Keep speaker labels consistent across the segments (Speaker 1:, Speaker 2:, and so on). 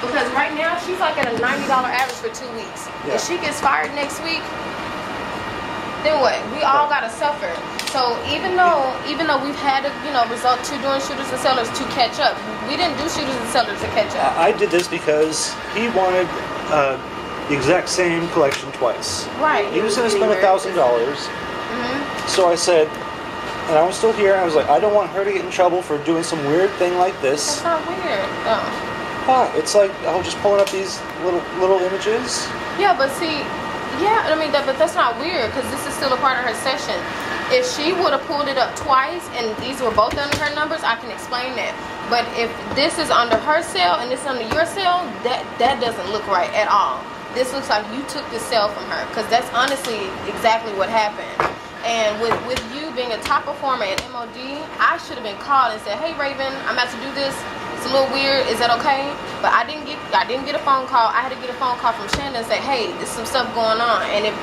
Speaker 1: Because right now she's like at a $90 average for 2 weeks.
Speaker 2: Yeah.
Speaker 1: If she gets fired next week, then what? We all gotta suffer. So even though we've had to, resort to doing shooters and sellers to catch up, we didn't do shooters and sellers to catch up.
Speaker 2: I did this because he wanted the exact same collection twice.
Speaker 1: Right.
Speaker 2: He was going to spend $1,000. So I said, and I was still here, and I was like, I don't want her to get in trouble for doing some weird thing like this.
Speaker 1: That's not weird. Oh.
Speaker 2: It's like, just pulling up these little images.
Speaker 1: Yeah, but see, but that's not weird because this is still a part of her session. If she would have pulled it up twice and these were both under her numbers, I can explain that. But if this is under her cell and this is under your cell, that doesn't look right at all. This looks like you took the cell from her because that's honestly exactly what happened. And with you being a top performer at MOD, I should have been called and said, hey Raven, I'm about to do this. It's a little weird. Is that okay? But I didn't get a phone call. I had to get a phone call from Shanda and say, hey, there's some stuff going on. And it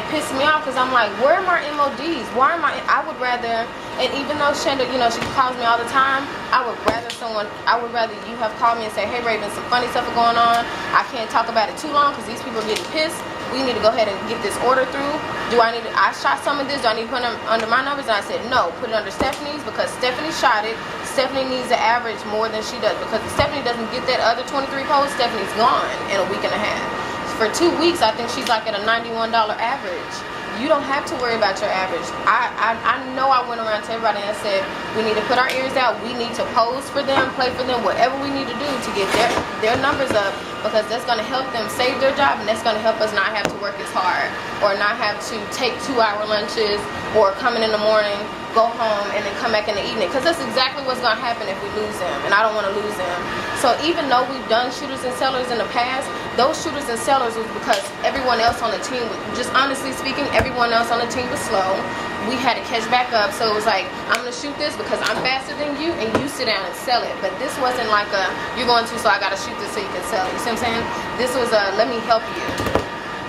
Speaker 1: pissed me off because I'm like, where are my MODs? Why am I would rather, and even though Shanda, she calls me all the time, I would rather you have called me and say, hey Raven, some funny stuff is going on. I can't talk about it too long because these people are getting pissed. We need to go ahead and get this order through. I shot some of this, do I need to put them under my numbers? And I said, no, put it under Stephanie's because Stephanie shot it. Stephanie needs to average more than she does because if Stephanie doesn't get that other 23 posts, Stephanie's gone in a week and a half. For 2 weeks, I think she's like at a $91 average. You don't have to worry about your average. I know I went around to everybody and I said, we need to put our ears out. We need to pose for them, play for them, whatever we need to do to get their numbers up because that's going to help them save their job and that's going to help us not have to work as hard or not have to take 2-hour lunches or come in the morning, go home, and then come back in the evening because that's exactly what's going to happen if we lose them, and I don't want to lose them. So even though we've done shooters and sellers in the past, those shooters and sellers was because everyone else on the team, just honestly speaking, everyone else on the team was slow. We had to catch back up, so it was like, I'm going to shoot this because I'm faster than you, and you sit down and sell it. But this wasn't like you're going to, so I got to shoot this so you can sell it. You see what I'm saying? This was let me help you.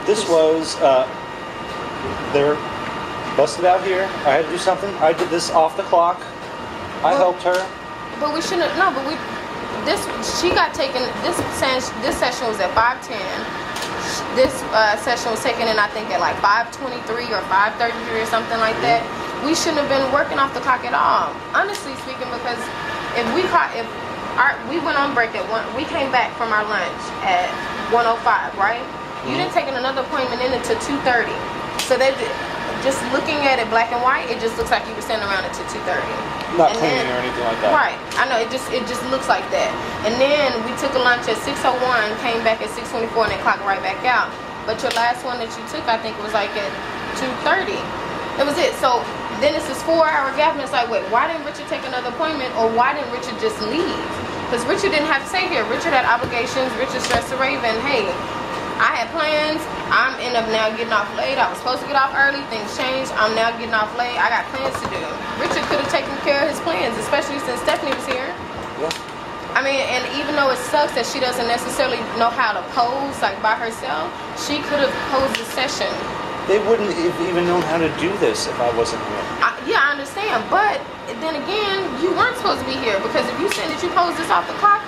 Speaker 2: This was, they're busted out here. I had to do something. I did this off the clock. I helped her.
Speaker 1: But we shouldn't, she got taken, this session was at 5:10. This session was taken in, I think, at like 5:23 or 5:33 or something like that. We shouldn't have been working off the clock at all, honestly speaking, because we went on break at 1, we came back from our lunch at 1:05, right? You didn't take another appointment in until 2:30. So just looking at it black and white, it just looks like you were standing around until 2:30.
Speaker 2: Not cleaning or anything like that.
Speaker 1: Right. I know, it just looks like that. And then we took a lunch at 6:01, came back at 6:24, and then clocked right back out. But your last one that you took, I think, was like at 2:30. That was it. So then it's this 4-hour gap, and it's like, wait, why didn't Richard take another appointment, or why didn't Richard just leave? Because Richard didn't have to stay here. Richard had obligations. Richard stressed to Raven, hey, I had plans. I'm end up now getting off late. I was supposed to get off early. Things changed. I'm now getting off late. I got plans to do. Richard could have taken care of his plans, especially since Stephanie was here.
Speaker 2: Yeah.
Speaker 1: I mean, and even though it sucks that she doesn't necessarily know how to pose like by herself, she could have posed the session.
Speaker 2: They wouldn't have even known how to do this if I wasn't here.
Speaker 1: Yeah, I understand. But then again, you weren't supposed to be here because if you said that you posed this off the clock,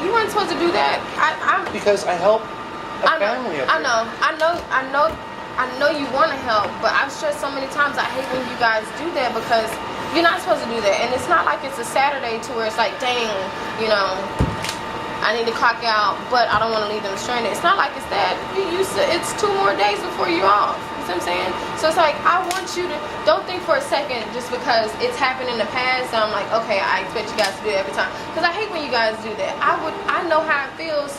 Speaker 1: you weren't supposed to do that.
Speaker 2: Because I help a family up here.
Speaker 1: I know you want to help, but I've stressed so many times I hate when you guys do that because you're not supposed to do that. And it's not like it's a Saturday to where it's like, dang, I need to clock out, but I don't want to leave them stranded. It's not like it's that. It's 2 more days before you're off. You see what I'm saying? So it's like, I want you to, don't think for a second just because it's happened in the past, I'm like, okay, I expect you guys to do it every time. Because I hate when you guys do that. I know how it feels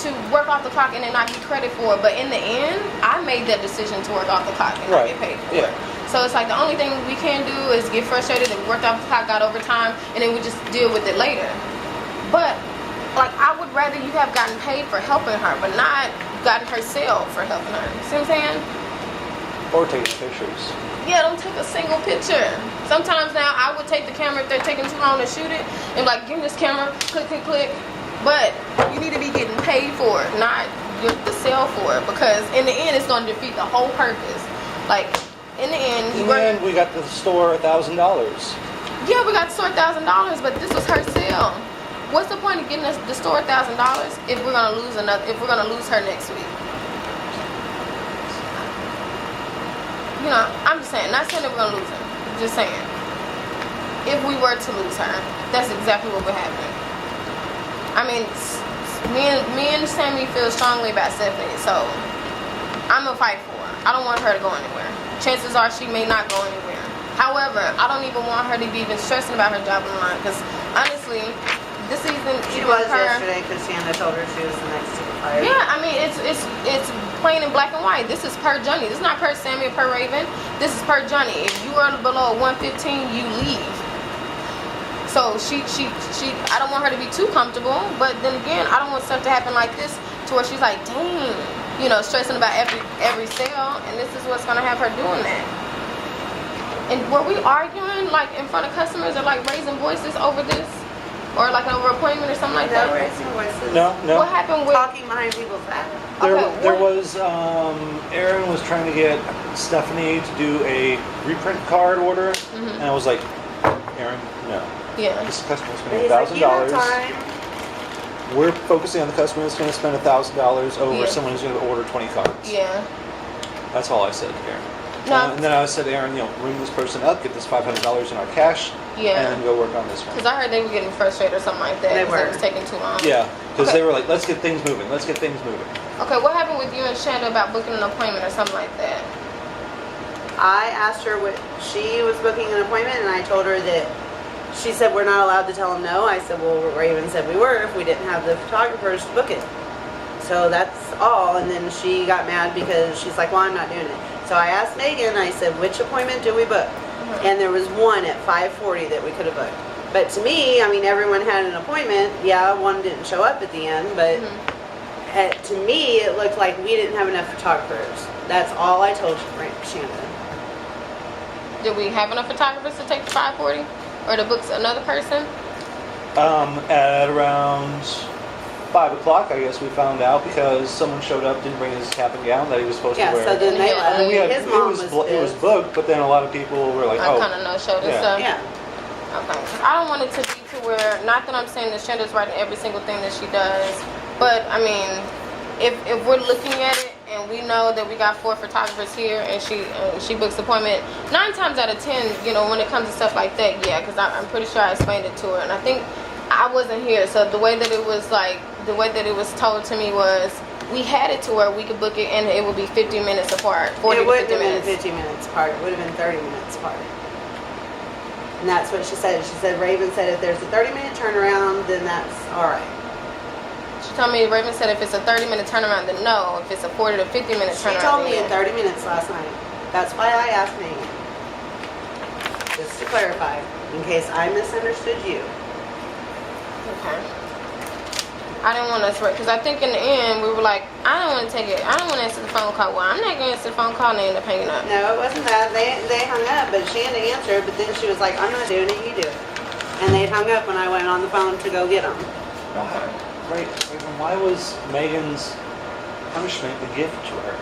Speaker 1: to work off the clock and then not get credit for it, but in the end, I made that decision to work off the clock and not get paid for it. So it's like the only thing we can do is get frustrated that we worked off the clock, got overtime, and then we just deal with it later. But like, I would rather you have gotten paid for helping her, but not gotten her sale for helping her. See what I'm saying?
Speaker 2: Or taking pictures.
Speaker 1: Yeah, don't take a single picture. Sometimes now I would take the camera if they're taking too long to shoot it and like, give me this camera, click, click, click. But you need to be getting paid for it, not the sale for it, because in the end, it's going to defeat the whole purpose. Like, in the end,
Speaker 2: we got the store $1,000.
Speaker 1: Yeah, we got the store $1,000, but this was her sale. What's the point of getting us the store $1,000 if we're gonna lose her next week? You know, I'm just saying, not saying that we're gonna lose her. Just saying, if we were to lose her, that's exactly what would happen. I mean, me and Sammy feel strongly about Stephanie, so I'm gonna fight for her. I don't want her to go anywhere. Chances are she may not go anywhere. However, I don't even want her to be even stressing about her job on the line, because honestly, this season,
Speaker 3: She was yesterday because Shanna told her she was the next to be fired.
Speaker 1: Yeah, I mean, it's plain in black and white. This is per Johnny. This is not per Sammy or per Raven. This is per Johnny. If you are below 115, you leave. So she I don't want her to be too comfortable, but then again, I don't want stuff to happen like this to where she's like, dang, you know, stressing about every sale, and this is what's gonna have her doing that. And were we arguing like in front of customers or like raising voices over this? Or like over appointment or something like
Speaker 3: No,
Speaker 1: that?
Speaker 3: raising voices.
Speaker 2: No.
Speaker 1: What happened with
Speaker 3: Talking behind people's back.
Speaker 2: There was Aaron was trying to get Stephanie to do a reprint card order, and I was like, Aaron, no.
Speaker 1: Yeah.
Speaker 2: This customer's
Speaker 3: But
Speaker 2: spending
Speaker 3: he's like, you have
Speaker 2: $1,000.
Speaker 3: time.
Speaker 2: We're focusing on the customer that's going to spend $1,000 over
Speaker 1: Yeah.
Speaker 2: someone who's going to order 20 cards.
Speaker 1: Yeah.
Speaker 2: That's all I said to Aaron.
Speaker 1: No.
Speaker 2: And then I said, Aaron, ring this person up, get this $500 in our cash,
Speaker 1: Yeah.
Speaker 2: and then go work on this one.
Speaker 1: Because I heard they were getting frustrated or something like that.
Speaker 3: They
Speaker 1: 'Cause
Speaker 3: were.
Speaker 1: It was taking too long.
Speaker 2: Yeah, because
Speaker 1: Okay.
Speaker 2: they were like, let's get things moving.
Speaker 1: Okay, what happened with you and Shanda about booking an appointment or something like that?
Speaker 3: I asked her what she was booking an appointment, and I told her that she said we're not allowed to tell them no. I said, well, Raven said we were if we didn't have the photographers to book it. So that's all. And then she got mad because she's like, well, I'm not doing it. So I asked Megan, I said, which appointment do we book? And there was one at 5:40 that we could have booked. But to me, I mean, everyone had an appointment. Yeah, one didn't show up at the end, but to me, it looked like we didn't have enough photographers. That's all I told Shannon.
Speaker 1: Did we have enough photographers to take the 540? Or to book another person?
Speaker 2: At around 5 o'clock, I guess we found out because someone showed up, didn't bring his cap and gown that he was supposed
Speaker 3: Yeah,
Speaker 2: to wear.
Speaker 3: so then they
Speaker 1: Yeah,
Speaker 3: left.
Speaker 2: And we had,
Speaker 3: His mom was
Speaker 2: it was
Speaker 3: pissed.
Speaker 2: booked, but then a lot of people were like,
Speaker 1: I
Speaker 2: oh,
Speaker 1: kind of know showed and
Speaker 2: yeah.
Speaker 1: stuff.
Speaker 3: Yeah.
Speaker 1: Okay. 'Cause I don't want it to be to where, not that I'm saying that Shanda's right in every single thing that she does, but I mean, if we're looking at it and we know that we got 4 photographers here and she books the appointment, 9 times out of 10, you know, when it comes to stuff like that, yeah, because I'm pretty sure I explained it to her, and I think I wasn't here, so the way that it was told to me was we had it to where we could book it and it would be 50 minutes apart, 40
Speaker 3: It
Speaker 1: to
Speaker 3: wouldn't
Speaker 1: 50
Speaker 3: have
Speaker 1: minutes.
Speaker 3: been 50 minutes apart. It would have been 30 minutes apart. And that's what she said. She said, Raven said if there's a 30-minute turnaround, then that's all right.
Speaker 1: She told me, Raven said if it's a 30-minute turnaround, then no. If it's a 40 to 50-minute turnaround,
Speaker 3: She told me
Speaker 1: then
Speaker 3: in 30 minutes last night. That's why I asked Megan. Just to clarify, in case I misunderstood you.
Speaker 1: okay. I didn't want us, because I think in the end, we were like, I don't want to take it. I don't want to answer the phone call. Well, I'm not going to answer the phone call, and they end up hanging up.
Speaker 3: No, it wasn't that. They hung up, but Shanda answered, but then she was like, I'm not doing it, you do it. And they hung up when I went on the phone to go get them.
Speaker 2: Right. Why was Megan's punishment a gift to her?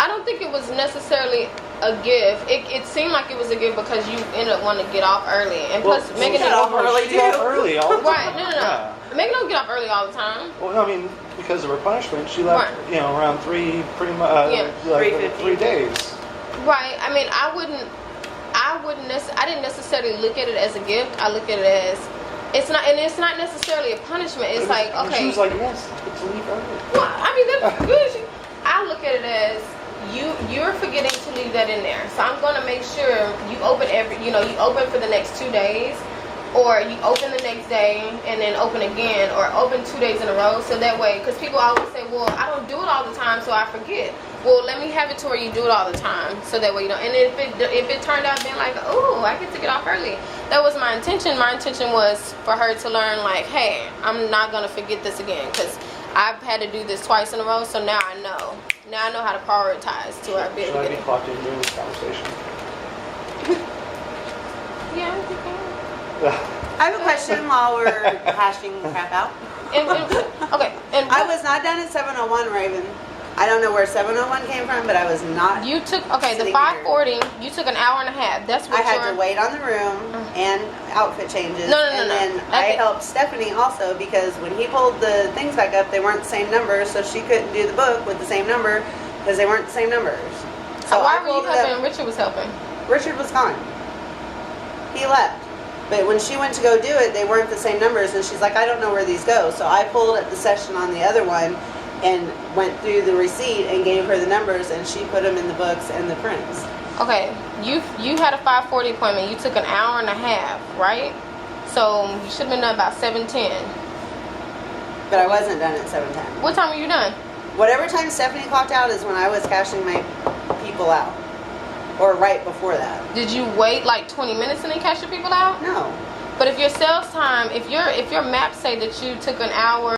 Speaker 1: I don't think it was necessarily a gift. It seemed like it was a gift because you ended up wanting to get off early. And plus, Megan
Speaker 3: got
Speaker 1: didn't
Speaker 3: off early,
Speaker 2: She got
Speaker 3: too.
Speaker 2: early all the time.
Speaker 1: Right, no.
Speaker 2: Yeah.
Speaker 1: Megan don't get off early all the time.
Speaker 2: Well, no, I mean, because of her punishment, she left,
Speaker 1: Right.
Speaker 2: you know, around 3, pretty much,
Speaker 1: Yeah.
Speaker 2: like
Speaker 3: 3:50.
Speaker 2: 3 days.
Speaker 1: Right. I mean, I didn't necessarily look at it as a gift. I look at it as, it's not necessarily a punishment. It's like,
Speaker 2: And
Speaker 1: okay.
Speaker 2: she was like, yes, I get to leave early.
Speaker 1: Well, I mean, that's good. I look at it as you're forgetting to leave that in there. So I'm going to make sure you open you open for the next 2 days, or you open the next day and then open again, or open 2 days in a row. So that way, because people always say, well, I don't do it all the time, so I forget. Well, let me have it to where you do it all the time, so that way you don't. And if it turned out being like, oh, I get to get off early, that was my intention. My intention was for her to learn, like, hey, I'm not gonna forget this again, because I've had to do this twice in a row. So now I know. Now I know how to prioritize to our
Speaker 2: Should I be clocked in during this conversation?
Speaker 1: Yeah, you can.
Speaker 3: I have a question while we're hashing the crap out.
Speaker 1: Okay, and
Speaker 3: I was not done at 701, Raven. I don't know where 701 came from, but I was not.
Speaker 1: you took the
Speaker 3: sitting
Speaker 1: 540. You took an hour and a half. That's what
Speaker 3: I had to wait on the room, and outfit changes.
Speaker 1: No.
Speaker 3: And then I helped Stephanie also because when he pulled the things back up, they weren't the same numbers, so she couldn't do the book with the same number because they weren't the same numbers. So
Speaker 1: Why
Speaker 3: I
Speaker 1: were you
Speaker 3: pulled it
Speaker 1: helping
Speaker 3: up.
Speaker 1: and Richard was helping?
Speaker 3: Richard was gone. He left. But when she went to go do it, they weren't the same numbers, and she's like, I don't know where these go. So I pulled up the session on the other one and went through the receipt and gave her the numbers, and she put them in the books and the prints.
Speaker 1: Okay, you had a 5:40 appointment. You took an hour and a half, right? So you should have been done about 7:10.
Speaker 3: But I wasn't done at 7:10.
Speaker 1: What time were you done?
Speaker 3: Whatever time Stephanie clocked out is when I was cashing my people out. Or right before that.
Speaker 1: Did you wait like 20 minutes and then cash your people out?
Speaker 3: No.
Speaker 1: But if your sales time, if your maps say that you took an hour